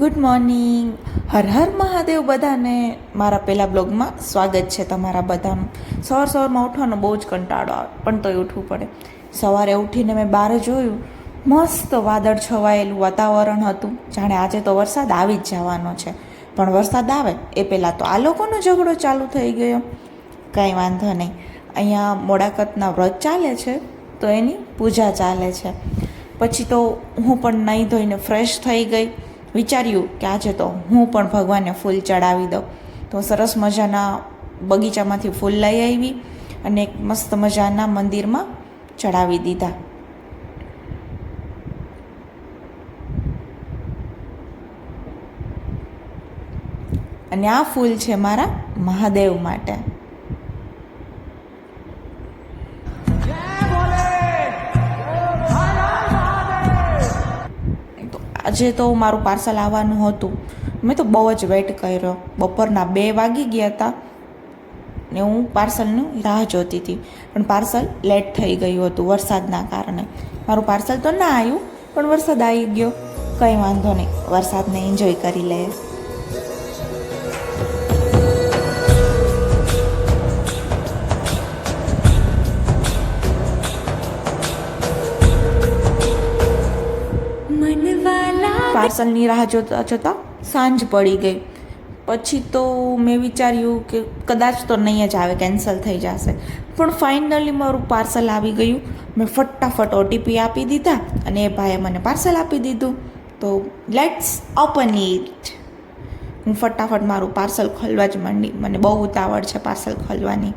Good morning. Har Har Mahadev બધાને. મારા પહેલાં બ્લોગમાં સ્વાગત છે તમારા બધાનું. સવારમાં ઉઠવાનો બહુ જ કંટાળો આવે, પણ તોય ઉઠવું પડે. સવારે ઉઠીને મેં બહાર જોયું, મસ્ત વાદળ છવાયેલું વાતાવરણ હતું, જાણે આજે તો વરસાદ આવી જ જવાનો છે. પણ વરસાદ આવે એ પહેલાં તો આ લોકોનો ઝઘડો ચાલુ થઈ ગયો. કાંઈ વાંધો નહીં, અહીંયા મોડાકતના વ્રત ચાલે છે, તો એની પૂજા ચાલે છે. પછી તો હું પણ નહીં ધોઈને ફ્રેશ થઈ ગઈ. વિચાર્યું કે આજે તો હું પણ ભગવાનને ફૂલ ચડાવી દઉં. તો સરસ મજાના બગીચામાંથી ફૂલ લઈ આવી અને એક મસ્ત મજાના મંદિરમાં ચડાવી દીધા. અને આ ફૂલ છે મારા મહાદેવ માટે. આજે તો મારું પાર્સલ આવવાનું હતું. મેં તો બહુ જ વેઇટ કર્યો. બપોરના 2 વાગી ગયા હતા ને હું પાર્સલનું રાહ જોતી હતી, પણ પાર્સલ લેટ થઈ ગયું હતું વરસાદના કારણે. મારું પાર્સલ તો ના આવ્યું, પણ વરસાદ આવી ગયો. કંઈ વાંધો નહીં, વરસાદને એન્જોય કરી લઈએ. પાર્સલની રાહ જોતા સાંજ પડી ગઈ. પછી તો મેં વિચાર્યું કે કદાચ તો નહીં જ આવે, કેન્સલ થઈ જશે. પણ ફાઇનલી મારું પાર્સલ આવી ગયું. મેં ફટાફટ ઓટીપી આપી દીધા અને એ ભાઈએ મને પાર્સલ આપી દીધું. તો લેટ્સ ઓપન ઇટ. હું ફટાફટ મારું પાર્સલ ખોલવા જ માંડી. મને બહુ ઉતાવળ છે પાર્સલ ખોલવાની.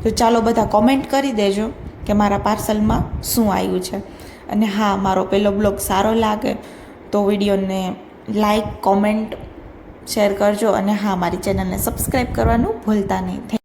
તો ચાલો બધા કોમેન્ટ કરી દેજો કે મારા પાર્સલમાં શું આવ્યું છે. અને હા, મારો પહેલો બ્લોગ સારો લાગે તો વિડીયોને લાઈક, કોમેન્ટ, શેર કરજો. અને હા, મારી ચેનલને સબસ્ક્રાઈબ કરવાનું ભૂલતા નહીં.